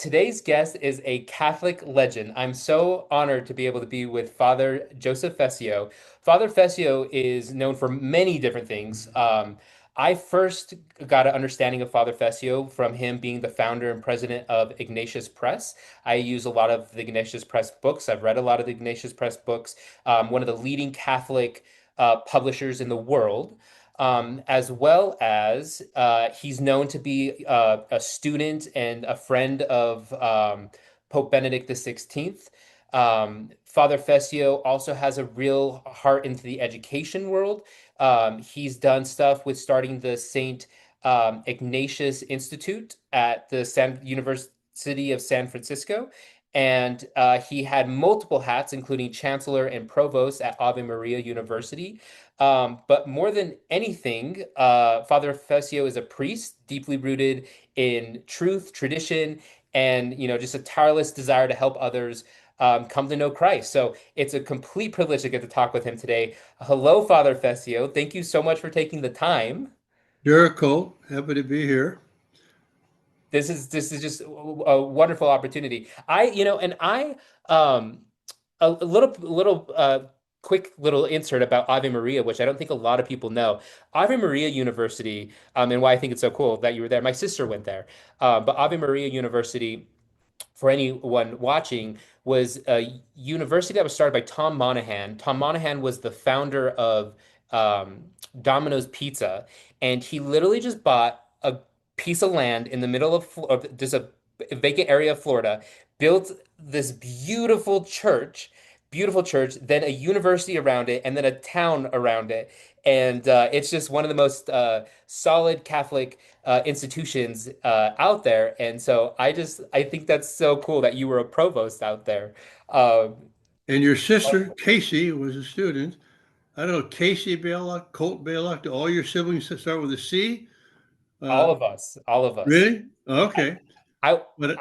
Today's guest is a Catholic legend. I'm so honored to be able to be with Father Joseph Fessio. Father Fessio is known for many different things. I first got an understanding of Father Fessio from him being the founder and president of Ignatius Press. I use a lot of the Ignatius Press books. I've read a lot of the Ignatius Press books. One of the leading Catholic publishers in the world. As well as he's known to be a student and a friend of Pope Benedict XVI. Father Fessio also has a real heart into the education world. He's done stuff with starting the St. Ignatius Institute at the University of San Francisco. And he had multiple hats, including chancellor and provost at Ave Maria University. But more than anything, Father Fessio is a priest deeply rooted in truth, tradition, and just a tireless desire to help others come to know Christ. So it's a complete privilege to get to talk with him today. Hello, Father Fessio. Thank you so much for taking the time. Sure, Colt. Happy to be here. This is just a wonderful opportunity. And I a little quick little insert about Ave Maria, which I don't think a lot of people know. Ave Maria University, and why I think it's so cool that you were there. My sister went there, but Ave Maria University, for anyone watching, was a university that was started by Tom Monahan. Tom Monahan was the founder of Domino's Pizza, and he literally just bought a piece of land in the middle of just a vacant area of Florida, built this beautiful church, then a university around it, and then a town around it. And it's just one of the most solid Catholic institutions out there. And so I think that's so cool that you were a provost out there. Um, And your sister, Casey, was a student. I don't know, Casey Balok, Colt Balok, do all your siblings start with a C? all Uh, of us, all of us. really? Okay. I But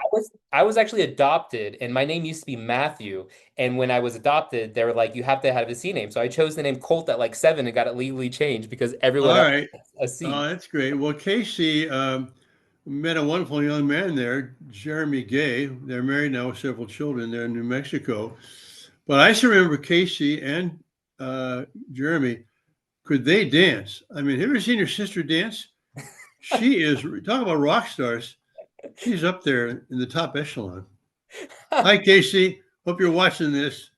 I was actually adopted, and my name used to be Matthew. And when I was adopted, they were like, "You have to have a C name." So I chose the name Colt at like 7 and got it legally changed because everyone all else right. has a C. That's great. Well, Casey met a wonderful young man there, Jeremy Gay. They're married now with several children. They're in New Mexico. But I still remember Casey and Jeremy. Could they dance? I mean, have you ever seen your sister dance? She is, talk about rock stars. She's up there in the top echelon. Hi, Casey. Hope you're watching this.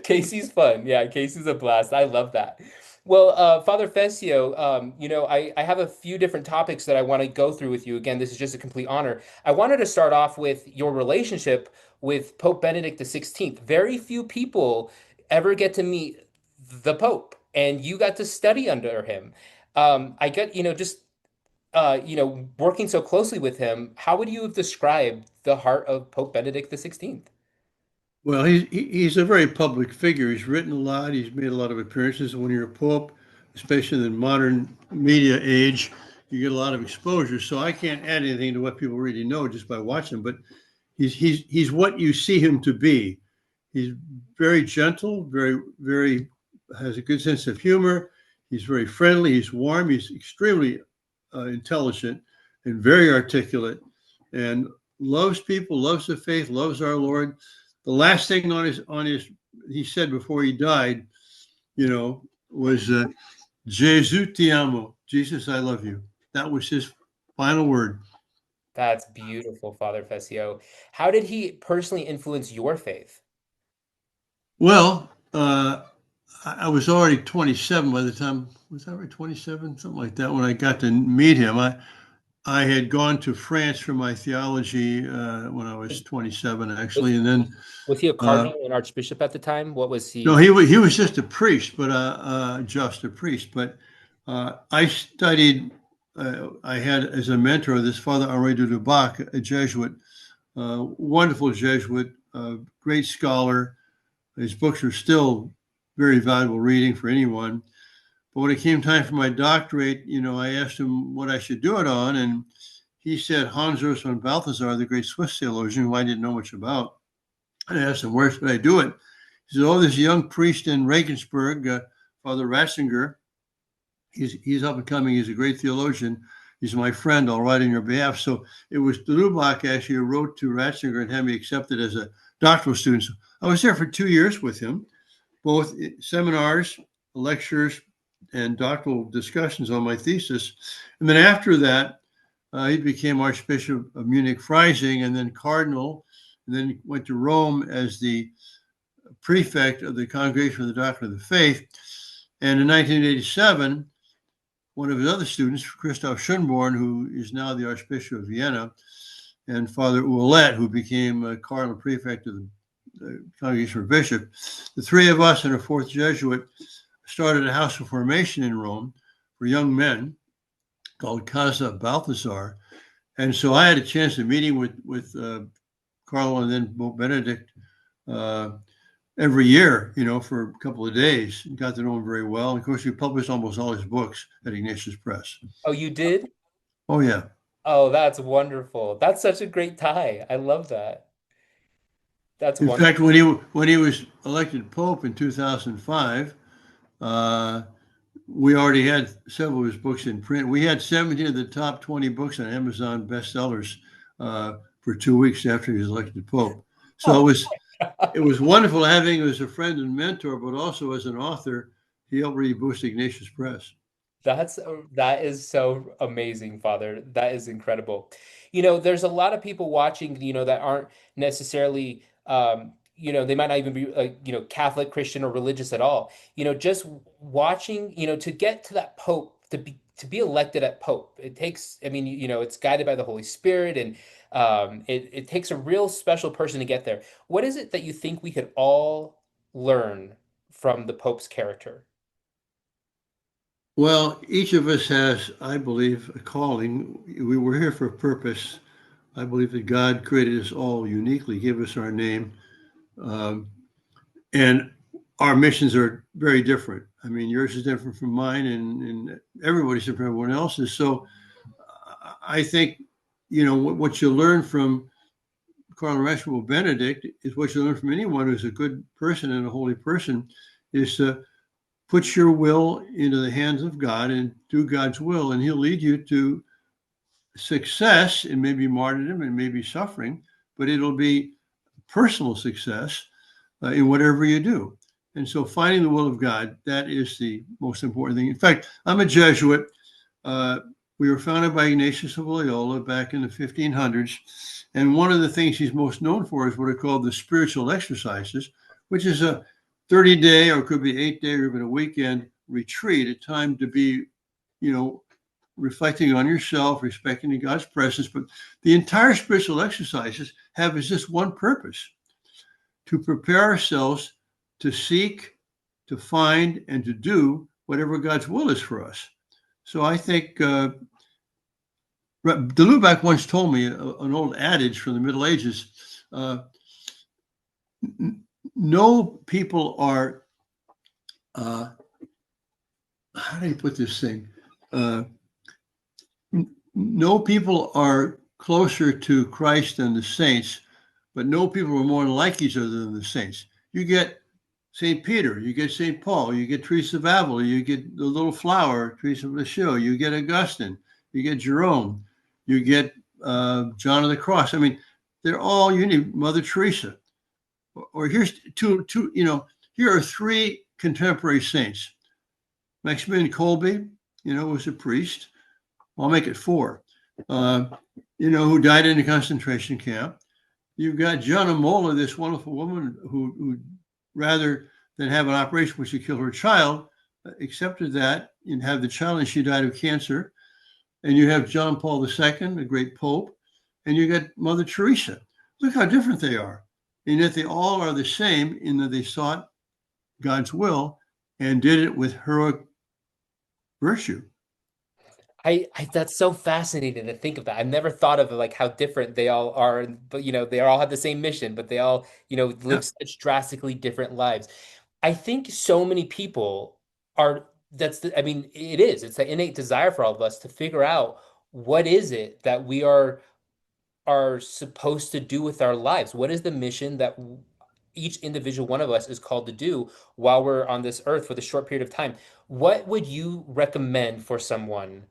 Casey's fun. Yeah, Casey's a blast. I love that. Well, Father Fessio, I have a few different topics that I want to go through with you. Again, this is just a complete honor. I wanted to start off with your relationship with Pope Benedict XVI. Very few people ever get to meet the Pope, and you got to study under him. I get, just working so closely with him, how would you have described the heart of Pope Benedict XVI? Well, he's a very public figure. He's written a lot. He's made a lot of appearances. When you're a pope, especially in the modern media age, you get a lot of exposure. So I can't add anything to what people really know just by watching. But he's what you see him to be. He's very gentle, very has a good sense of humor. He's very friendly. He's warm. He's extremely intelligent and very articulate, and loves people, loves the faith, loves our Lord. The last thing on his he said before he died, was "Jesus ti amo," Jesus, I love you. That was his final word. That's beautiful, Father Fessio. How did he personally influence your faith? Well, I was already 27 by the time, was I right, 27, something like that, when I got to meet him. I had gone to France for my theology when I was 27, Was actually, and then was he a uh, cardinal and archbishop at the time? What was no, he? he was just a priest, but just a priest. But I studied. I had as a mentor this Father Henri de Lubac, a Jesuit, wonderful Jesuit, great scholar. His books are still very valuable reading for anyone. But when it came time for my doctorate, I asked him what I should do it on, and he said Hans Urs von Balthasar, the great Swiss theologian, who I didn't know much about. I asked him, where should I do it? He said, oh, this young priest in Regensburg, Father Ratzinger, he's up and coming. He's a great theologian. He's my friend. I'll write on your behalf. So it was Balok actually who wrote to Ratzinger and had me accepted as a doctoral student. So I was there for 2 years with him, both seminars, lectures, and doctoral discussions on my thesis. And then after that, he became Archbishop of Munich Freising and then Cardinal, and then went to Rome as the prefect of the Congregation of the Doctrine of the Faith. And in 1987, one of his other students, Christoph Schönborn, who is now the Archbishop of Vienna, and Father Ouellet, who became a Cardinal Prefect of the Congregation for Bishops, the three of us and a fourth Jesuit started a house of formation in Rome for young men called Casa Balthasar. And so I had a chance of meeting with Carlo and then Pope Benedict every year, for a couple of days, and got to know him very well. And of course, he published almost all his books at Ignatius Press. Oh, you did? Oh, yeah. Oh, that's wonderful. That's such a great tie. I love that. That's In wonderful. fact, when he was elected Pope in 2005, uh, we already had several of his books in print. We had 17 of the top 20 books on Amazon bestsellers for 2 weeks after he was elected Pope. So Oh, it was wonderful having him as a friend and mentor, but also as an author. He helped really boost Ignatius Press. that is so amazing, Father. That is incredible. There's a lot of people watching, that aren't necessarily, they might not even be like, Catholic, Christian, or religious at all. Just watching, to get to that Pope, to be elected at Pope, it takes, I mean, it's guided by the Holy Spirit, and it takes a real special person to get there. What is it that you think we could all learn from the Pope's character? Well, each of us has, I believe, a calling. We were here for a purpose. I believe that God created us all uniquely, gave us our name, um, and our missions are very different. I mean, yours is different from mine, and everybody's different from everyone else's. So I think, what you learn from Cardinal Archbishop Benedict is what you learn from anyone who's a good person and a holy person, is to put your will into the hands of God and do God's will, and He'll lead you to success. It may be martyrdom, it may be suffering, but it'll be personal success in whatever you do. And so finding the will of God, that is the most important thing. In fact, I'm a Jesuit. Uh, we were founded by Ignatius of Loyola back in the 1500s. And one of the things he's most known for is what are called the spiritual exercises, which is a 30-day or it could be 8-day or even a weekend retreat, a time to be, reflecting on yourself, respecting God's presence. But the entire spiritual exercises have as just one purpose: to prepare ourselves to seek, to find, and to do whatever God's will is for us. So I think de Lubac once told me an old adage from the Middle Ages. No people are, how do you put this thing? Uh, no people are closer to Christ than the saints, but no people are more like each other than the saints. You get St. Peter, you get St. Paul, you get Teresa of Avila, you get the little flower, Teresa of Lisieux, you get Augustine, you get Jerome, you get John of the Cross. I mean, they're all unique. Mother Teresa. Or here's two, here are three contemporary saints. Maximilian Kolbe, was a priest. I'll make it four. Who died in a concentration camp. You've got Gianna Molla, this wonderful woman who rather than have an operation which would kill her child, accepted that and had the child, and she died of cancer. And you have John Paul II, a great pope, and you got Mother Teresa. Look how different they are. And yet they all are the same in that they sought God's will and did it with heroic virtue. That's so fascinating to think of that. I've never thought of like how different they all are, but they all have the same mission, but they all, Yeah. live such drastically different lives. I think so many people are I mean, it's the innate desire for all of us to figure out what is it that we are supposed to do with our lives? What is the mission that each individual one of us is called to do while we're on this earth for the short period of time? What would you recommend for someone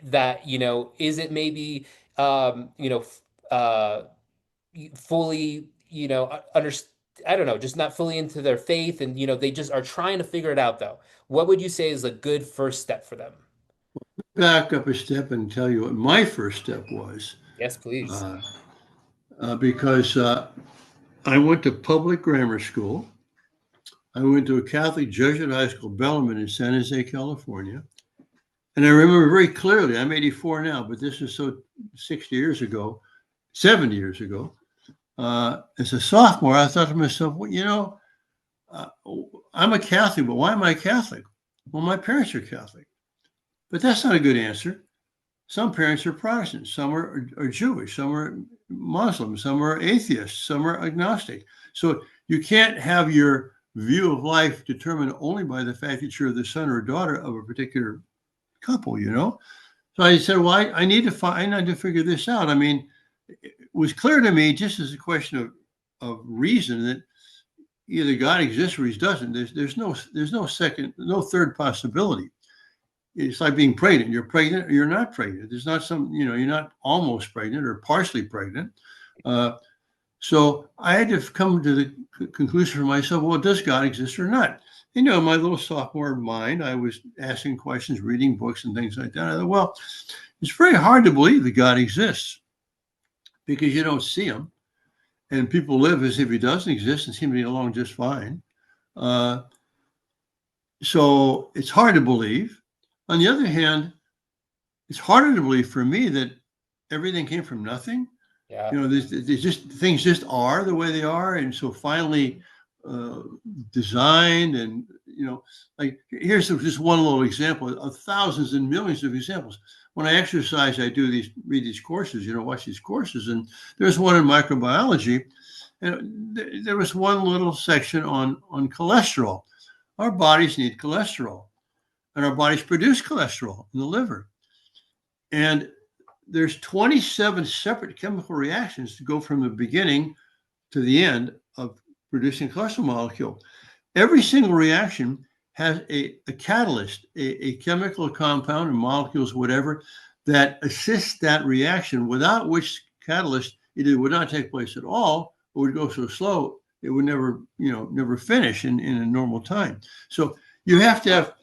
that, is it maybe, uh, fully, under, I don't know, just not fully into their faith, and they just are trying to figure it out though. What would you say is a good first step for them? Back up a step and tell you what my first step was, Yes, please. uh, because I went to public grammar school. I went to a Catholic Jesuit high school, Bellarmine, in San Jose, California. And I remember very clearly, I'm 84 now, but this is so 60 years ago, 70 years ago. As a sophomore, I thought to myself, well, uh, I'm a Catholic, but why am I Catholic? Well, my parents are Catholic. But that's not a good answer. Some parents are Protestants, some are Jewish, some are Muslim, some are atheists, some are agnostic. So you can't have your view of life determined only by the fact that you're the son or daughter of a particular couple. So I said, well, I need to figure this out. I mean, it was clear to me, just as a question of reason, that either God exists or he doesn't. No third possibility. It's like being pregnant. You're pregnant or you're not pregnant. There's not you're not almost pregnant or partially pregnant. Uh, so I had to come to the conclusion for myself, well, does God exist or not? In my little sophomore mind, I was asking questions, reading books and things like that. I thought, well, it's very hard to believe that God exists because you don't see him. And people live as if he doesn't exist and seem to be along just fine. Uh, so it's hard to believe. On the other hand, it's harder to believe for me that everything came from nothing. Yeah. There's just things just are the way they are, and so finally uh, designed, and like here's just one little example of thousands and millions of examples. When I exercise, I read these courses, watch these courses, and there's one in microbiology, and there was one little section on cholesterol. Our bodies need cholesterol, and our bodies produce cholesterol in the liver, and there's 27 separate chemical reactions to go from the beginning to the end of producing a cholesterol molecule. Every single reaction has a catalyst, a chemical compound and molecules, whatever, that assists that reaction, without which catalyst either would not take place at all or would go so slow it would never finish in a normal time. So you have to have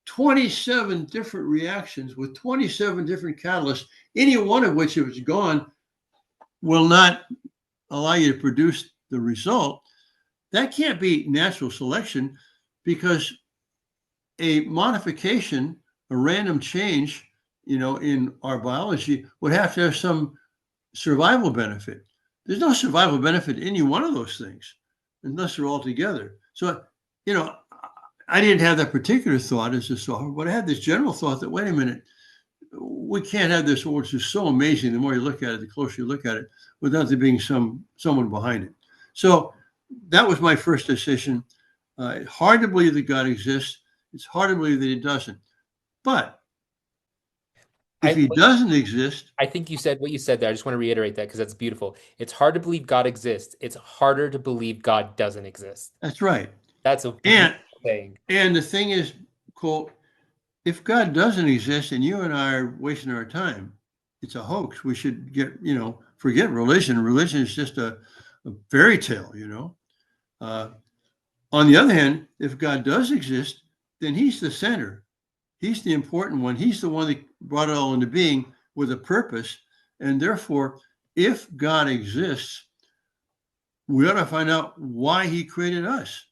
27 different reactions with 27 different catalysts, any one of which, if it's gone, will not allow you to produce the result. That can't be natural selection, because a modification, a random change, in our biology would have to have some survival benefit. There's no survival benefit in any one of those things unless they're all together. So, you know, I didn't have that particular thought as a sophomore, but I had this general thought that, wait a minute, we can't have this, which is so amazing. The more you look at it, the closer you look at it, without there being someone behind it. So that was my first decision. It's hard to believe that God exists. It's hard to believe that he doesn't. But if I he doesn't exist, I think you said what you said there. I just want to reiterate that because that's beautiful. It's hard to believe God exists. It's harder to believe God doesn't exist. that's right. That's a beautiful And thing. and the thing is, Colt, if God doesn't exist and you and I are wasting our time, it's a hoax. We should forget religion. Religion is just a fairy tale. Uh, on the other hand, if God does exist, then he's the center. He's the important one. He's the one that brought it all into being with a purpose. And therefore, if God exists, we ought to find out why he created us.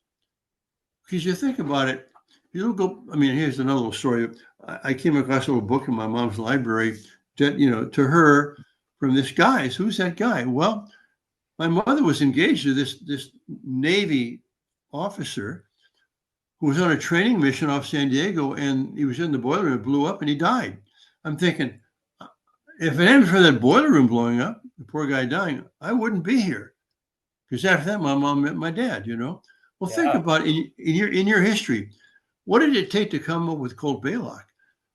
Because you think about it, you go, here's another little story. I came across a little book in my mom's library that, to her from this guy. So who's that guy? Well, my mother was engaged to this Navy officer who was on a training mission off San Diego, and he was in the boiler room, it blew up, and he died. I'm thinking, if it hadn't for that boiler room blowing up, the poor guy dying, I wouldn't be here. Because after that, my mom met my dad. Well, think Yeah. about it in your history. What did it take to come up with Colt Balok?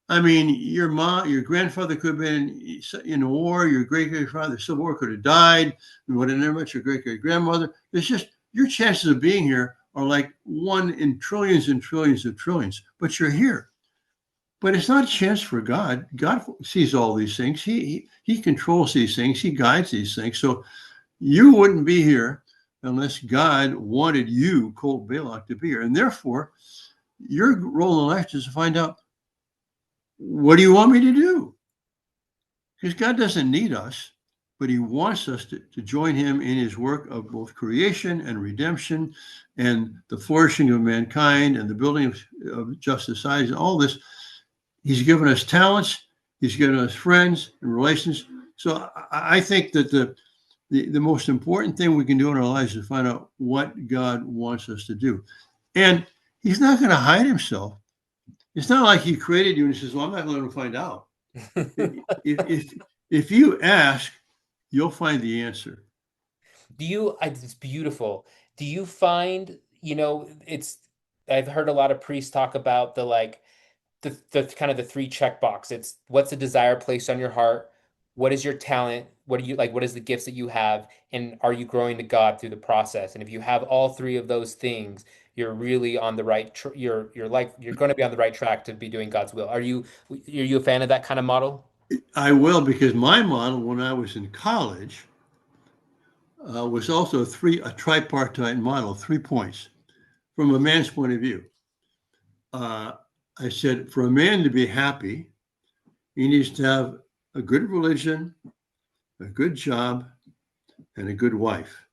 Your grandfather could have been in the war. Your great-grandfather, the Civil War, could have died. You would have never met your great-great-grandmother. It's just your chances of being here are like one in trillions and trillions of trillions. But you're here. But it's not a chance for God. God sees all these things. He controls these things. He guides these things. So you wouldn't be here unless God wanted you, Colt Balok, to be here. And therefore, your role in life is to find out, what do you want me to do? Because God doesn't need us, but he wants us to join him in his work of both creation and redemption and the flourishing of mankind and the building of just societies and all this. He's given us talents. He's given us friends and relations. So I think that the most important thing we can do in our lives is find out what God wants us to do. And he's not going to hide himself. It's not like he created you and he says, well, I'm not going to find out. If you ask, you'll find the answer. It's beautiful. Do you find, I've heard a lot of priests talk about the like, the kind of the three checkbox. It's what's the desire placed on your heart? What is your talent? What do you like? What is the gifts that you have? And are you growing to God through the process? And if you have all three of those things, you're really on the right. You're going to be on the right track to be doing God's will. Are you a fan of that kind of model? I will, because my model when I was in college was also a tripartite model, 3 points from a man's point of view. Uh, I said, for a man to be happy, he needs to have a good religion, a good job, and a good wife.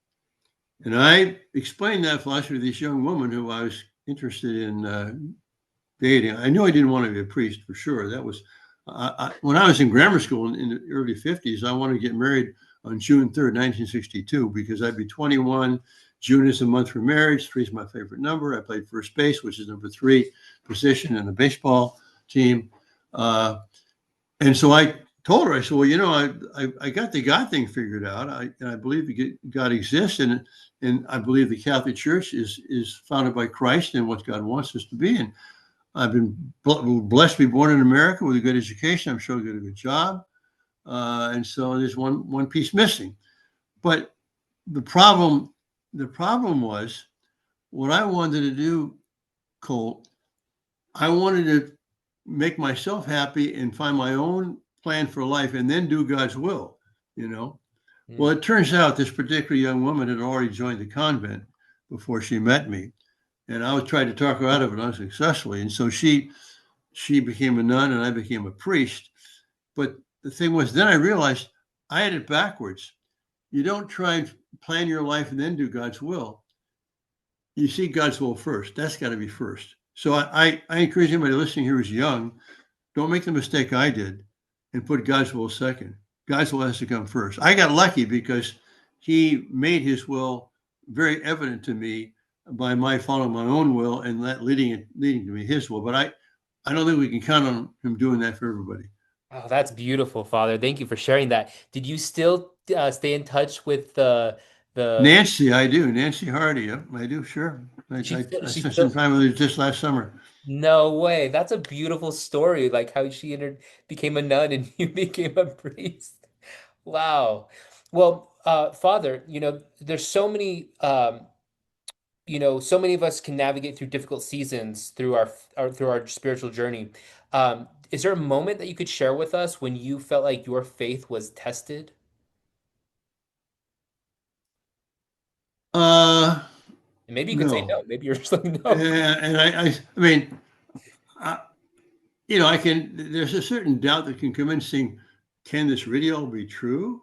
And I explained that philosophy to this young woman who I was interested in dating. I knew I didn't want to be a priest for sure. That was when I was in grammar school in the early 50s. I wanted to get married on June 3rd, 1962, because I'd be 21. June is a month for marriage. 3 is my favorite number. I played first base, which is number 3 position in a baseball team. And so I told her, I said, well, I got the God thing figured out. I believe God exists, and I believe the Catholic Church is founded by Christ and what God wants us to be. And I've been blessed to be born in America with a good education. I'm sure I get a good job. And so there's one piece missing. But the problem was what I wanted to do, Colt. I wanted to make myself happy and find my own plan for life and then do God's will, you know. Well, Mm. it turns out this particular young woman had already joined the convent before she met me. And I was trying to talk her out of it unsuccessfully. And so she became a nun and I became a priest. But the thing was, then I realized I had it backwards. You don't try and plan your life and then do God's will. You see God's will first. That's got to be first. So I encourage anybody listening here who's young, don't make the mistake I did and put God's will second. God's will has to come first. I got lucky because he made his will very evident to me by my following my own will and that leading to me his will. But I don't think we can count on him doing that for everybody. Oh, that's beautiful, Father. Thank you for sharing that. Did you still stay in touch with the Nancy, I do. Nancy Hardy, yep, I do, sure. I she spent some still time with her just last summer. no way. That's a beautiful story, like how she became a nun and you became a priest. Wow. Well, Father, there's so many of us can navigate through difficult seasons through our spiritual journey. Is there a moment that you could share with us when you felt like your faith was tested? Uh, And maybe you could say no. no. Maybe you're just like, no. And I mean, I, I can, there's a certain doubt that can come in saying, can this really all be true?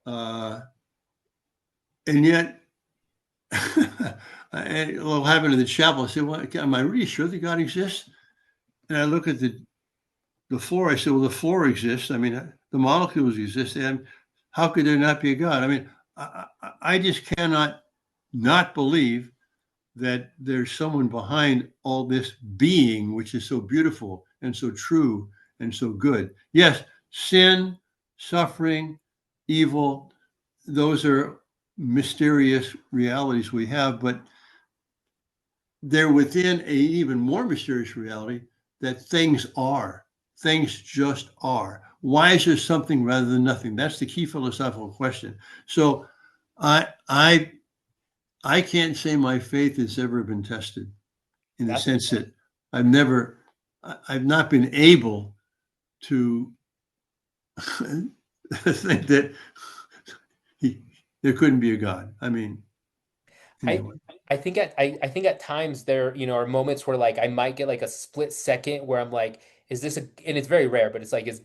Uh, and yet, what happened in the chapel, I said, well, am I really sure that God exists? And I look at the floor, I said, well, the floor exists. I mean, the molecules exist. And how could there not be a God? I mean, I just cannot not believe that there's someone behind all this being, which is so beautiful and so true and so good. Yes, sin, suffering, evil, those are mysterious realities we have, but they're within a even more mysterious reality that things are. Things just are. Why is there something rather than nothing? That's the key philosophical question. So I I I can't say my faith has ever been tested in the That's sense that I've never I've not been able to think that he, there couldn't be a God. I mean, I anyway. I think at times there, are moments where like I might get like a split second where I'm like, is this a, and it's very rare, but it's like, is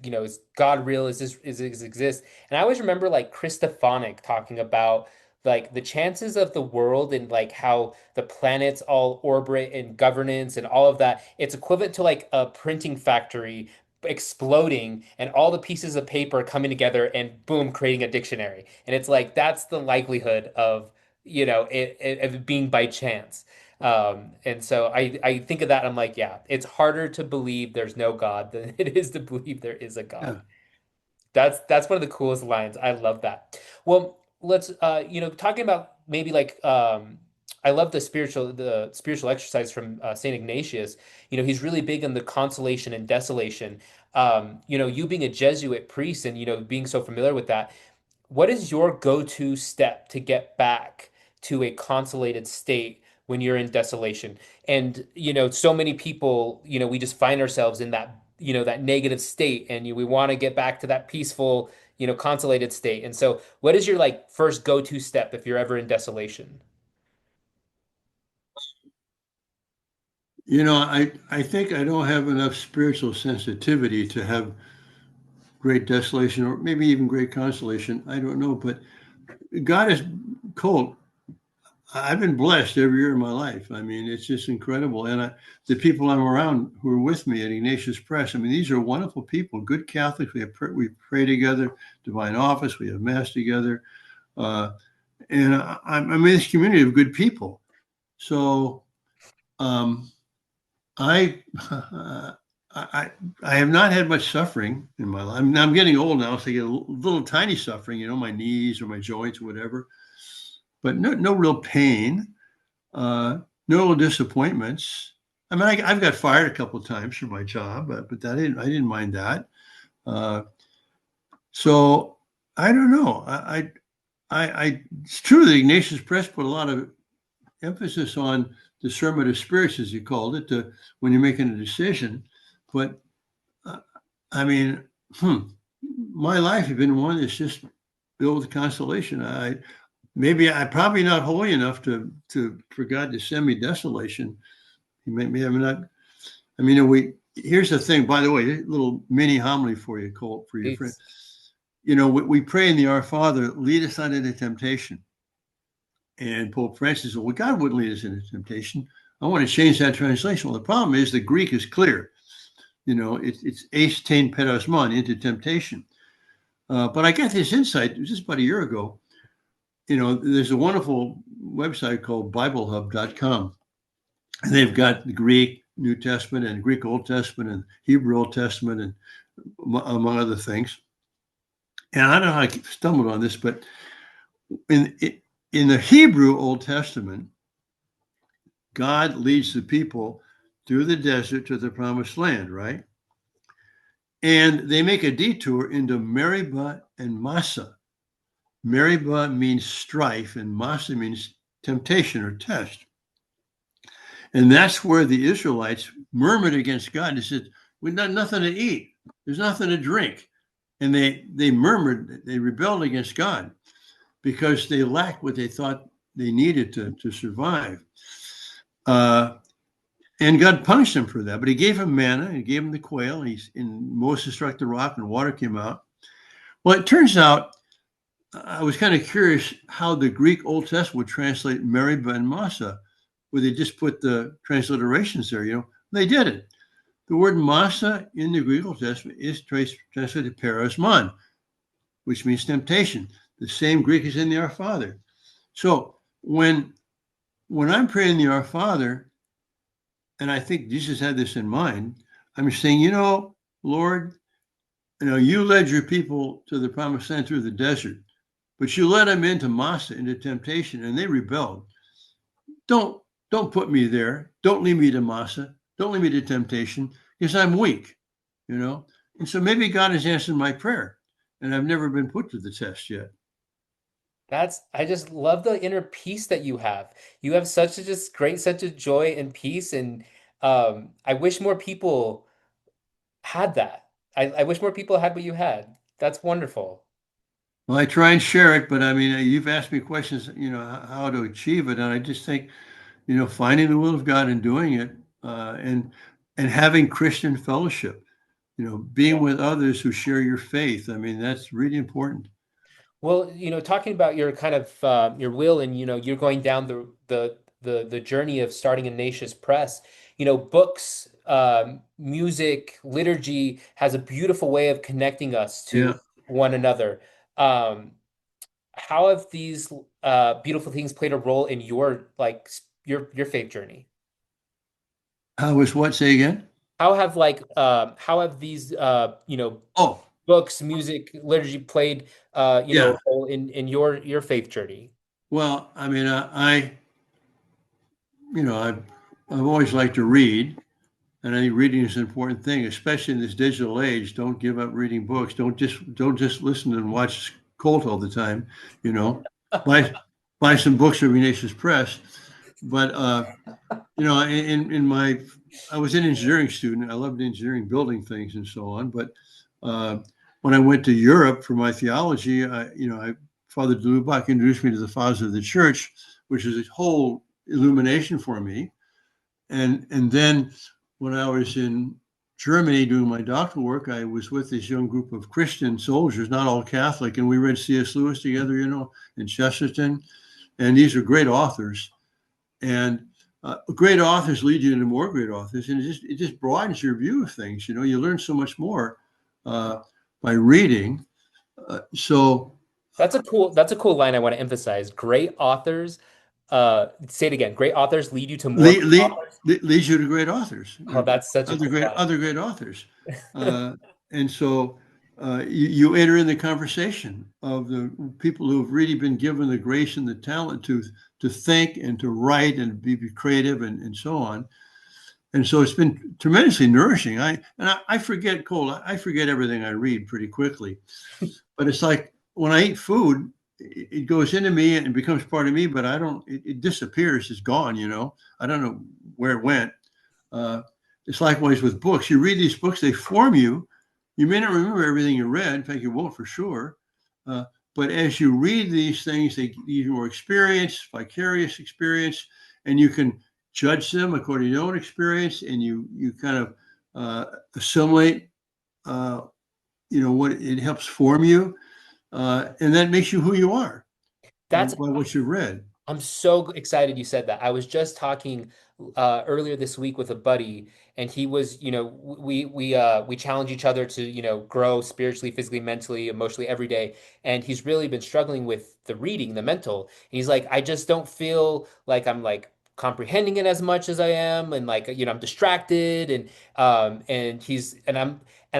God real? Is this exist? And I always remember like Christophanic talking about like the chances of the world and like how the planets all orbit and governance and all of that. It's equivalent to like a printing factory exploding and all the pieces of paper coming together and boom, creating a dictionary. And it's like that's the likelihood of it being by chance. And so I think of that. I'm like, yeah, it's harder to believe there's no God than it is to believe there is a God. Yeah. That's one of the coolest lines. I love that. Well, let's talking about maybe like I love the spiritual exercise from Saint Ignatius. He's really big on the consolation and desolation. You being a Jesuit priest and being so familiar with that, what is your go-to step to get back to a consolated state when you're in desolation? And, so many people, we just find ourselves in that, that negative state and we want to get back to that peaceful, consolated state. And so what is your like first go-to step if you're ever in desolation? I think I don't have enough spiritual sensitivity to have great desolation or maybe even great consolation. I don't know, but God is cold. I've been blessed every year of my life. I mean, it's just incredible. And the people I'm around who are with me at Ignatius Press, I mean, these are wonderful people, good Catholics. We pray together, divine office, we have mass together. Uh, and I'm in this community of good people. So um, I, I, I have not had much suffering in my life. I'm getting old now, so I get a little tiny suffering, my knees or my joints or whatever, but no real pain. No disappointments. I mean, I've got fired a couple of times for my job, but I didn't mind that. Uh, so I don't know. It's true that Ignatius Press put a lot of emphasis on discernitive spirits, as you called it, when you're making a decision. But uh, I mean, my life has been one that's just filled with consolation. Maybe I'm probably not holy enough to for God to send me desolation. Maybe I'm not. I mean, here's the thing. By the way, a little mini homily for you, Colt, for your friend. Please. We pray in the Our Father, lead us not into temptation. And Pope Francis said, well, God wouldn't lead us into temptation. I want to change that translation. Well, the problem is the Greek is clear. It's eis tein perasmon, into temptation. But I got this insight just about a year ago. There's a wonderful website called BibleHub.com. And they've got the Greek New Testament and Greek Old Testament and Hebrew Old Testament, and among other things. And I don't know how I stumbled on this, but in in the Hebrew Old Testament, God leads the people through the desert to the promised land, right? And they make a detour into Meribah and Massa. Meribah means strife, and Massa means temptation or test. And that's where the Israelites murmured against God. They said, we've got nothing to eat. There's nothing to drink. And they murmured, they rebelled against God because they lacked what they thought they needed to survive. Uh, and God punished them for that. But he gave them manna, he gave them the quail, and Moses struck the rock and water came out. Well, it turns out, I was kind of curious how the Greek Old Testament would translate Meribah and Massa, where they just put the transliterations there. They did it. The word Massa in the Greek Old Testament is translated perasmon, which means temptation. The same Greek is in the Our Father. So when I'm praying the Our Father, and I think Jesus had this in mind, I'm saying, Lord, you led your people to the promised land through the desert, but you led them into Massa, into temptation, and they rebelled. Don't don't put me there. Don't lead me to Massa. Don't lead me to temptation because I'm weak, you know. And so maybe God has answered my prayer, and I've never been put to the test yet. I just love the inner peace that you have. You have such a just great sense of joy and peace. And I wish more people had that. I wish more people had what you had. That's wonderful. Well, I try and share it, but I mean, you've asked me questions, how to achieve it, and I just think, finding the will of God and doing it, and having Christian fellowship, being with others who share your faith. I mean, that's really important. Well, talking about your kind of your will, and you're going down the journey of starting Ignatius Press. Books, music, liturgy has a beautiful way of connecting us to Yeah. one another. Um, how have these beautiful things played a role in your your faith journey? How was what? Say again? How have these Oh, books, music, liturgy played a yeah. role in your faith journey? Well, I mean, I've always liked to read, and I think reading is an important thing, especially in this digital age. Don't give up reading books. Don't just listen and watch Colt all the time. You know, buy buy some books at Ignatius Press. But in my I was an engineering student. I loved engineering, building things, and so on. But uh, when I went to Europe for my theology, Father Lubach introduced me to the fathers of the church, which is a whole illumination for me. And then when I was in Germany doing my doctoral work, I was with this young group of Christian soldiers, not all Catholic, and we read C.S. Lewis together, in Chesterton. And these are great authors. And great authors lead you into more great authors, and it just broadens your view of things. You learn so much more uh, by reading. So That's a cool line I want to emphasize. Great authors, say it again. Great authors lead you to more lead, great lead, authors. leads you to great authors, Oh, that's such a other cool great line. other great authors, uh, and so you enter in the conversation of the people who have really been given the grace and the talent to think and to write and be creative and so on. And so it's been tremendously nourishing. I forget, Cole. I forget everything I read pretty quickly, but it's like when I eat food, it goes into me and becomes part of me, but I don't. It disappears. It's gone. I don't know where it went. Uh, it's likewise with books. You read these books, they form you. You may not remember everything you read. In fact, you won't for sure. Uh, but as you read these things, they give you more experience, vicarious experience, and you can judge them according to your own experience, and you kind of assimilate. Uh, what it helps form you, and that makes you who you are That's by what you've read. I'm so excited you said that. I was just talking earlier this week with a buddy, and he was, we challenge each other to, grow spiritually, physically, mentally, emotionally every day. And he's really been struggling with the reading, the mental. And he's like, I just don't feel like I'm like comprehending it as much as I am, and like, I'm distracted, and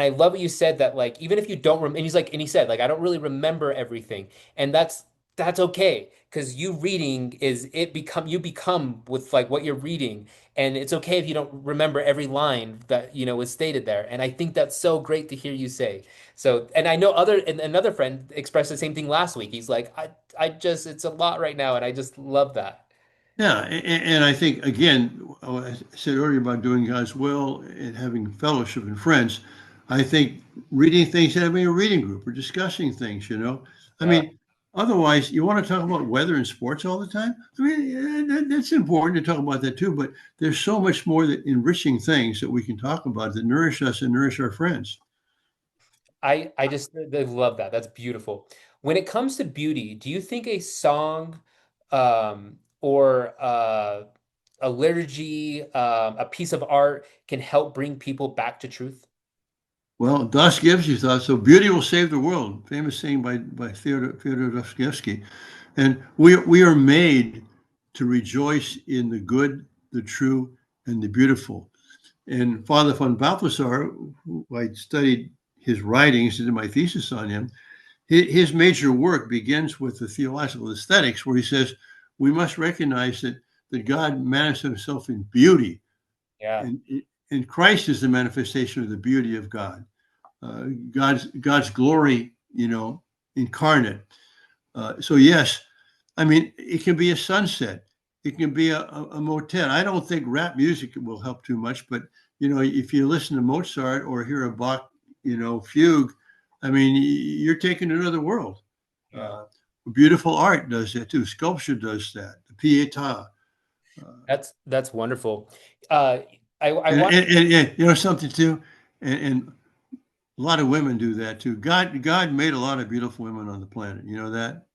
I love what you said that like even if you don't rem and he's like and he said like I don't really remember everything, and that's okay because you become with like what you're reading, and it's okay if you don't remember every line that is stated there. And I think that's so great to hear you say. So, and I know another friend expressed the same thing last week. He's like, I just it's a lot right now, and I just love that. Yeah, and I think again, I said earlier about doing God's will and having fellowship and friends. I think reading things, having a reading group or discussing things. I Yeah. mean, otherwise, you want to talk about weather and sports all the time. I mean, that's important to talk about that too. But there's so much more that enriching things that we can talk about that nourish us and nourish our friends. I just I love that. That's beautiful. When it comes to beauty, do you think a song or a liturgy, a piece of art can help bring people back to truth? Well, Dostoevsky thought so. Beauty will save the world. Famous saying by Theodor Dostoevsky. And we are made to rejoice in the good, the true, and the beautiful. And Father von Balthasar, who I studied his writings and did my thesis on him, his major work begins with the theological aesthetics, where he says we must recognize that God manifests himself in beauty, Yeah. and, and Christ is the manifestation of the beauty of God. God's glory, incarnate. So yes, I mean it can be a sunset, it can be a motet. I don't think rap music will help too much, but if you listen to Mozart or hear a Bach, fugue, I mean, you're taking another world. Yeah. Beautiful art does that too. Sculpture does that. The Pietà. That's wonderful. Uh, I And, want. and, and, and something too, and a lot of women do that too. God made a lot of beautiful women on the planet. You know that?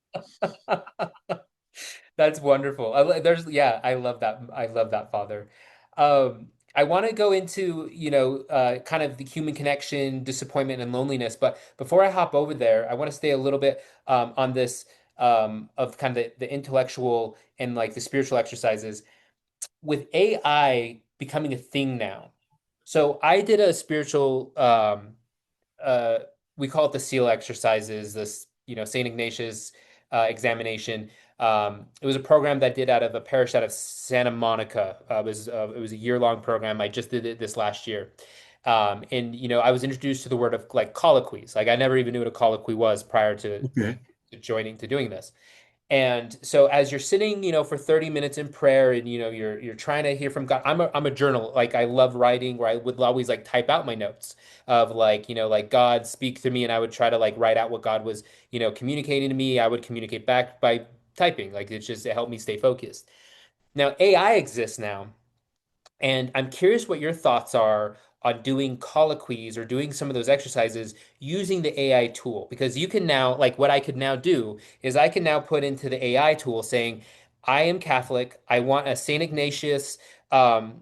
That's wonderful. Yeah, I love that. I love that, Father. I want to go into, kind of the human connection, disappointment, and loneliness. But before I hop over there, I want to stay a little bit on this of kind of the intellectual and like the spiritual exercises with AI becoming a thing now. So I did a spiritual uh, we call it the seal exercises, this, St. Ignatius examination. It was a program that I did out of a parish out of Santa Monica. It was a year-long program. I just did it this last year. And I was introduced to the word of like colloquies. Like I never even knew what a colloquy was prior Okay. to doing this. And so as you're sitting, for 30 minutes in prayer and you're trying to hear from God. I'm a journal. Like I love writing where I would always like type out my notes of like, like God speak to me and I would try to like write out what God was, communicating to me. I would communicate back by typing. Like it helped me stay focused. Now AI exists now. And I'm curious what your thoughts are on doing colloquies or doing some of those exercises using the AI tool. Because you can now, like what I could now do is I can now put into the AI tool saying, I am Catholic. I want a St. Ignatius, um,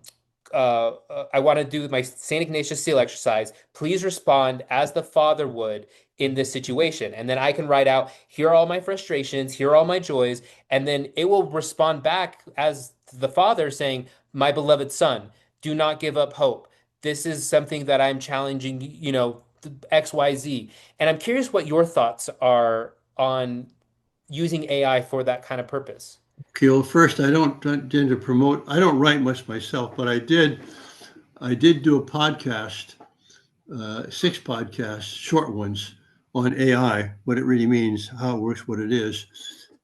I want to do my St. Ignatius seal exercise. Please respond as the Father would in this situation. And then I can write out, here are all my frustrations, here are all my joys. And then it will respond back as the Father saying, my beloved son, do not give up hope. This is something that I'm challenging, XYZ. And I'm curious what your thoughts are on using AI for that kind of purpose. Okay. Well, first, I don't tend to promote. I don't write much myself, but I did. I did do a podcast, 6 podcasts, short ones on AI, what it really means, how it works, what it is.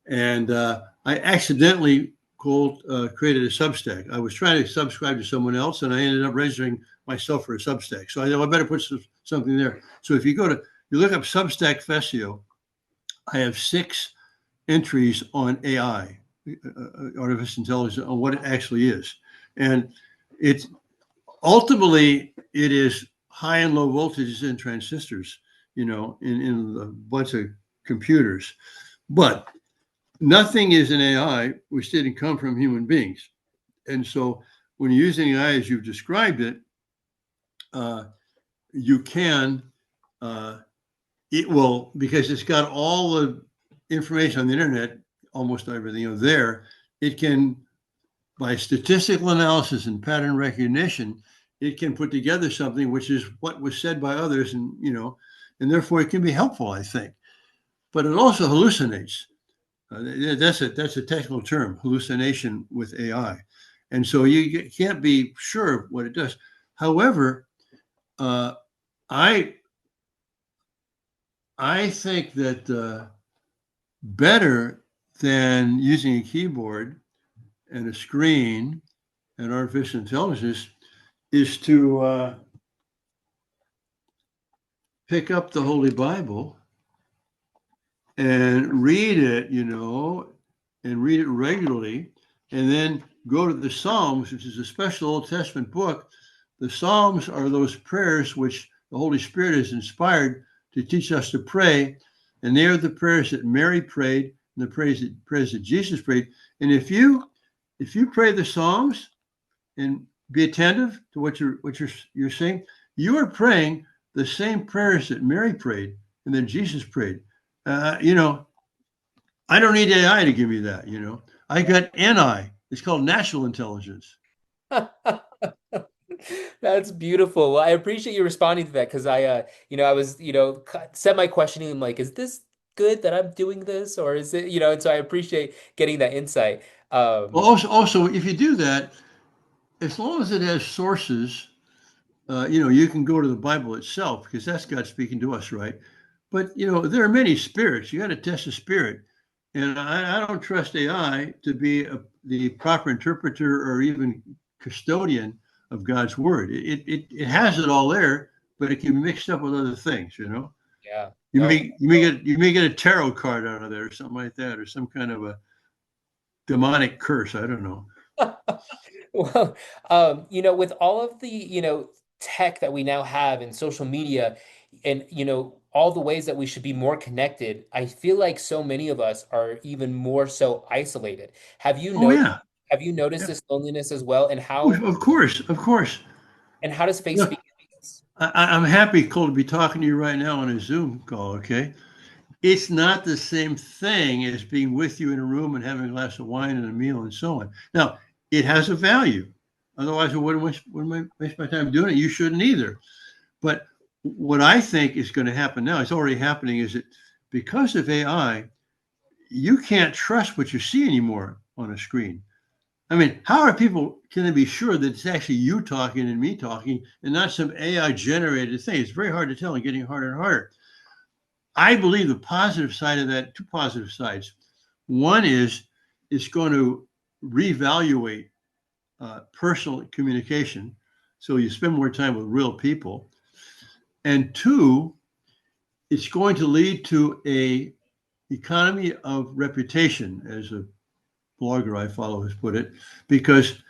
And I accidentally created a Substack. I was trying to subscribe to someone else, and I ended up registering myself for a Substack. So I thought I better put something there. So if you look up Substack Fessio, I have 6 entries on AI, artificial intelligence, on what it actually is. And it's ultimately it is high and low voltages in transistors, in a bunch of computers. But nothing is an AI which didn't come from human beings. And so when you're using AI as you've described it, you can, it will, because it's got all the information on the internet, almost everything there, it can, by statistical analysis and pattern recognition, it can put together something which is what was said by others, and therefore it can be helpful, I think. But it also hallucinates. That's a technical term, hallucination with AI, and so you can't be sure of what it does. However, uh, I I think that better than using a keyboard and a screen and artificial intelligence is to pick up the Holy Bible and read it, and read it regularly, and then go to the Psalms, which is a special Old Testament book. The Psalms are those prayers which the Holy Spirit has inspired to teach us to pray, and they are the prayers that Mary prayed and the prayers that Jesus prayed. And if you pray the Psalms and be attentive to what you're saying, you are praying the same prayers that Mary prayed and that Jesus prayed. I don't need AI to give me that. I got NI. It's called natural intelligence. That's beautiful. Well, I appreciate you responding to that because I was, semi questioning him like, is this good that I'm doing this or is it, and so I appreciate getting that insight. Well, also, if you do that, as long as it has sources, you can go to the Bible itself because that's God speaking to us, right? But there are many spirits. You got to test the spirit, and I don't trust AI to be the proper interpreter or even custodian of God's word. It has it all there, but it can be mixed up with other things, you know. Yeah. You No. may you may get a tarot card out of there or something like that, or some kind of a demonic curse. I don't know. Well, with all of the, tech that we now have in social media and, all the ways that we should be more connected, I feel like so many of us are even more so isolated. Have you Oh noticed, yeah, have you noticed yeah. this loneliness as well? And Of course, of course. how does faith Look, speak to this? I'm happy, Cole, to be talking to you right now on a Zoom call. Okay, it's not the same thing as being with you in a room and having a glass of wine and a meal and so on. Now, it has a value. Otherwise, I wouldn't waste my time doing it. You shouldn't either. But what I think is going to happen now, it's already happening, is that because of AI, you can't trust what you see anymore on a screen. I mean, how are people can they be sure that it's actually you talking and me talking and not some AI generated thing? It's very hard to tell and getting harder and harder. I believe the positive side of that, two positive sides. One is it's going to reevaluate personal communication. So you spend more time with real people. And two, it's going to lead to a economy of reputation, as a blogger I follow has put it, because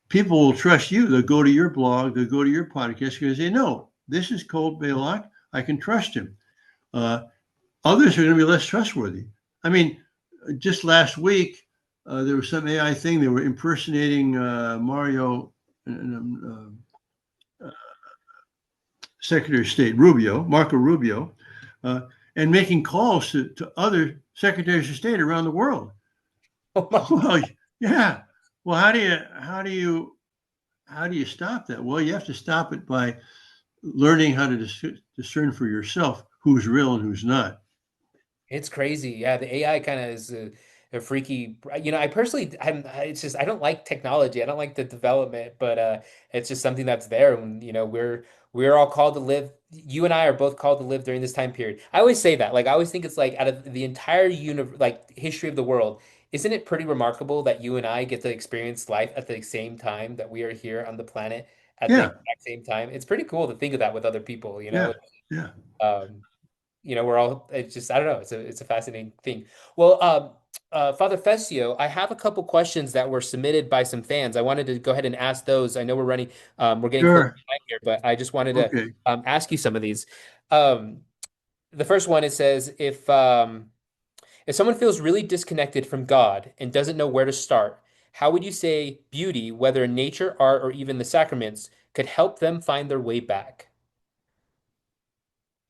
people will trust you. They'll go to your blog, they'll go to your podcast because they know this is Colt Balok. I can trust him. Uh, Others are going to be less trustworthy. I mean, just last week, there was some AI thing. They were impersonating Mario, Secretary of State Rubio, Marco Rubio, uh, and making calls to other secretaries of state around the world. Oh my, Well, yeah. Well, how do you stop that? Well, you have to stop it by learning how to discern for yourself who's real and who's not. it's crazy. Yeah, the AI kind of is a freaky. I personally, it's just I don't like technology. I don't like the development, but it's just something that's there. And we're all called to live. You and I are both called to live during this time period. I always say that. Like I always think it's like out of the entire like history of the world, isn't it pretty remarkable that you and I get to experience life at the same time that we are here on the planet at the Yeah, exact same time? It's pretty cool to think of that with other people. yeah, yeah. Um, we're all, it's just, I don't know, it's a fascinating thing. Well, Father Fessio, I have a couple questions that were submitted by some fans. I wanted to go ahead and ask those. I know we're getting close Sure. to time here, but I just wanted to Okay. ask you some of these. Um, the first one, it says, if someone feels really disconnected from God and doesn't know where to start, how would you say beauty, whether in nature, art, or even the sacraments, could help them find their way back?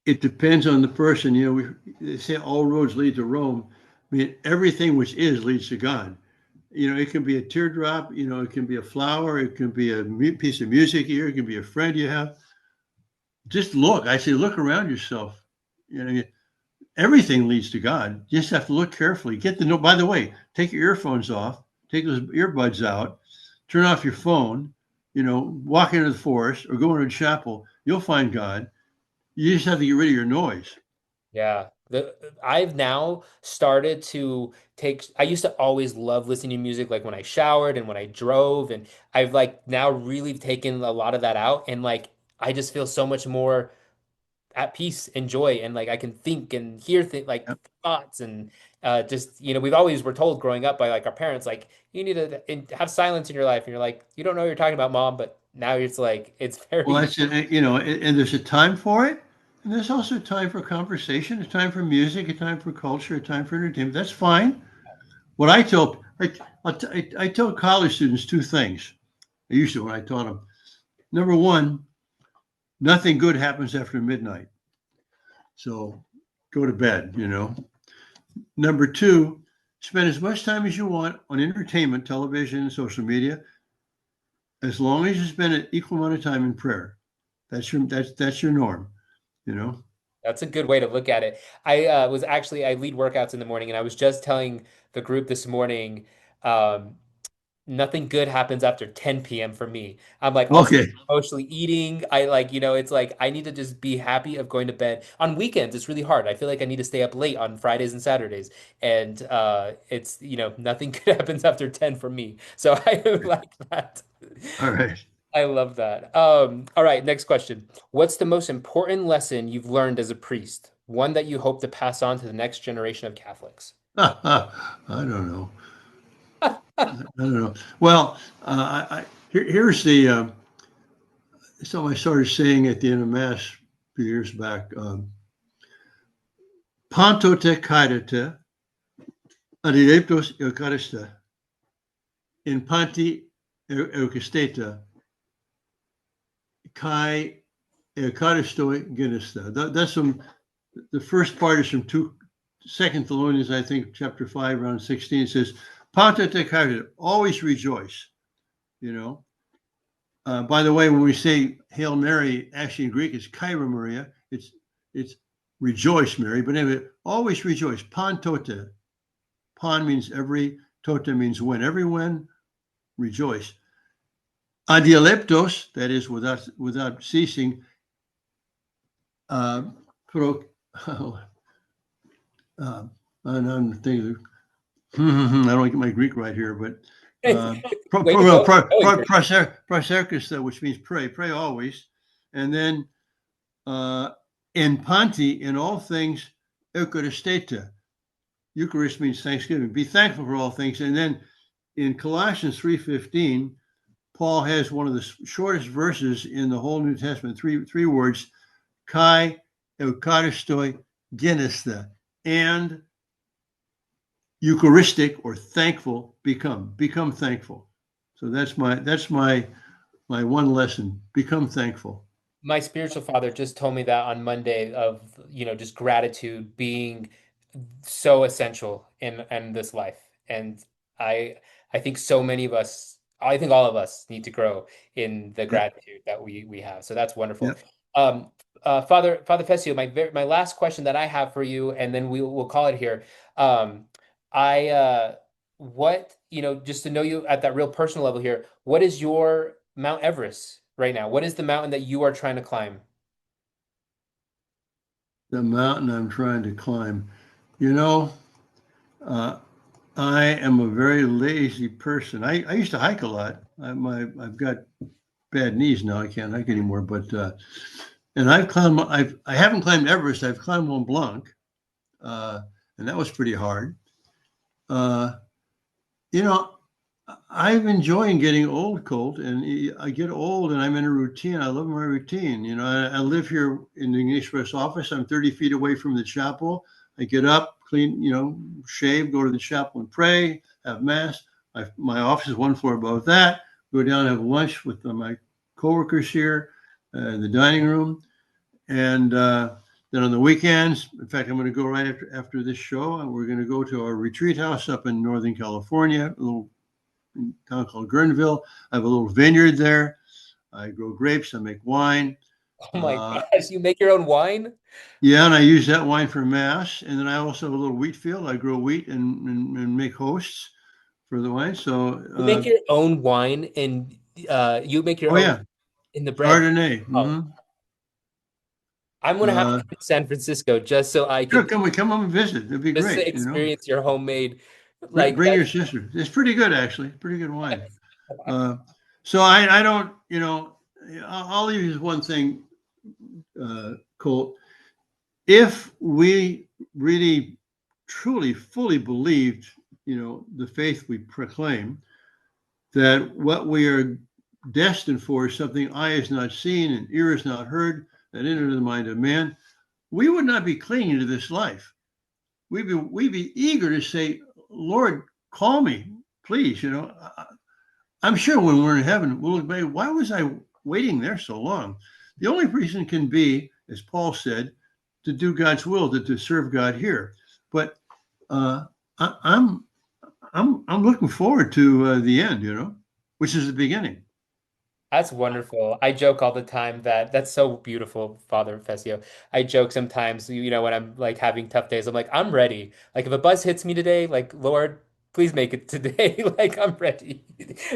It depends on the person. They say all roads lead to Rome. I mean, everything which is leads to God. It can be a teardrop. It can be a flower. It can be a piece of music here. It can be a friend you have. Just look. I say, look around yourself. Everything leads to God. You just have to look carefully. Get the note. By the way, take your earphones off. Take those earbuds out. Turn off your phone. Walk into the forest or go into a chapel. You'll find God. You just have to get rid of your noise. Yeah. I've now started to I used to always love listening to music like when I showered and when I drove, and I've like now really taken a lot of that out, and like I just feel so much more at peace and joy, and like I can think and hear like thoughts, and just we've always were told growing up by like our parents, like you need to have silence in your life, and you're like, you don't know what you're talking about, mom, but now it's like it's Well, very that's it. And there's a time for it. And there's also a time for conversation, a time for music, a time for culture, a time for entertainment. That's fine. What I tell college students two things. I used to when I taught them. Number one, nothing good happens after midnight. So go to bed. Number two, spend as much time as you want on entertainment, television, social media, as long as you spend an equal amount of time in prayer. That's your norm, you know. That's a good way to look at it. I lead workouts in the morning, and I was just telling the group this morning, um, nothing good happens after 10 p.m. for me. I'm like, I'll start Okay. emotionally eating. I like, it's like I need to just be happy of going to bed. On weekends, it's really hard. I feel like I need to stay up late on Fridays and Saturdays. And it's, nothing good happens after 10 for me. So I like that. All right. I love that. All right, next question. What's the most important lesson you've learned as a priest? One that you hope to pass on to the next generation of Catholics? I don't know. I don't know. Well, here's the something I started saying at the end of Mass a few years back. Panto te caedite, adileptos eucharista, in panti eucharisteta, kai eucharistoi genista. That's from the first part is from Second Thessalonians, I think, chapter 5, around 16. It says, Panto te caedite, always rejoice, you know. By the way, when we say Hail Mary, actually in Greek, it's Kyra Maria. It's rejoice, Mary. But anyway, always rejoice. Pan tote. Pan means every, tota means when. Every when, rejoice. Adialeptos, that is without ceasing. Pro, I'm thinking, I don't get my Greek right here, but Way to go. Going for it. prosercus, which means pray always. And then in Panti, in all things, Eucharisteta. Eucharist means thanksgiving. Be thankful for all things. And then in Colossians 3:15, Paul has one of the shortest verses in the whole New Testament, three words, kai eucharistoi genesta, and Eucharistic or thankful become thankful. So that's my one lesson. Become thankful. My spiritual father just told me that on Monday of, just gratitude being so essential in this life. And I I think so many of us, I think all of us need to grow in the Yeah, gratitude that we have. So that's yeah. wonderful. Father Fessio, my last question that I have for you, and then we'll call it here. Um, I what, just to know you at that real personal level here, what is your Mount Everest right now? What is the mountain that you are trying to climb? The mountain I'm trying to climb. You know, uh, I am a very lazy person. I used to hike a lot. I've got bad knees now. I can't hike anymore. But and I haven't climbed Everest. I've climbed Mont Blanc, uh, and that was pretty hard. Uh, you know, I'm enjoying getting old, Colt, and I get old and I'm in a routine. I love my routine. I live here in the Ignatius Press office. I'm 30 feet away from the chapel. I get up, clean, shave, go to the chapel and pray, have mass. My office is one floor above that. Go down and have lunch with my coworkers here in the dining room. And then on the weekends, in fact, I'm going to go right after this show, and we're going to go to our retreat house up in Northern California, a little town called Guerneville. I have a little vineyard there. I grow grapes. I make wine. Oh my Uh, gosh, you make your own wine? yeah, and I use that wine for mass. And then I also have a little wheat field. I grow wheat and make hosts for the wine. So, You make your own wine and you make your oh own yeah, in the bread. Chardonnay. Oh, I'm gonna have to Uh, come to San Francisco just so I sure, could can we come up and visit? It'd be just to great. experience your homemade like Bring that. your sister. It's pretty good, actually. Pretty good wine. Uh, so I don't, I'll leave you with one thing, Colt. If we really, truly, fully believed, the faith we proclaim, that what we are destined for is something eye has not seen and ear has not heard, that entered the mind of man, we would not be clinging to this life. We'd be eager to say, Lord, call me, please. I'm sure when we're in heaven, we'll look back, why was I waiting there so long? The only reason can be, as Paul said, to do God's will, to serve God here. But uh, I, I'm looking forward to the end, which is the beginning. That's wonderful. I joke all the time that that's so beautiful, Father Fessio. I joke sometimes, when I'm like having tough days, I'm like, I'm ready. Like if a bus hits me today, like Lord, please make it today. Like I'm ready.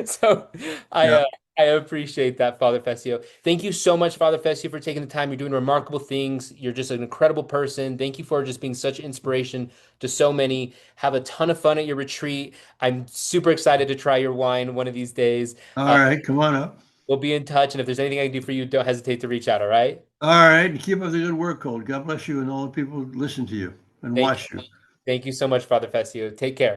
So I Yeah. uh, I appreciate that, Father Fessio. Thank you so much, Father Fessio, for taking the time. You're doing remarkable things. You're just an incredible person. Thank you for just being such inspiration to so many. Have a ton of fun at your retreat. I'm super excited to try your wine one of these days. All Uh, right. Come on up. We'll be in touch, and if there's anything I can do for you, don't hesitate to reach out. All right. All right, and keep up the good work, Colt. God bless you and all the people who listen to you and Thank you. watch you. Thank you so much, Father Fessio. Take care.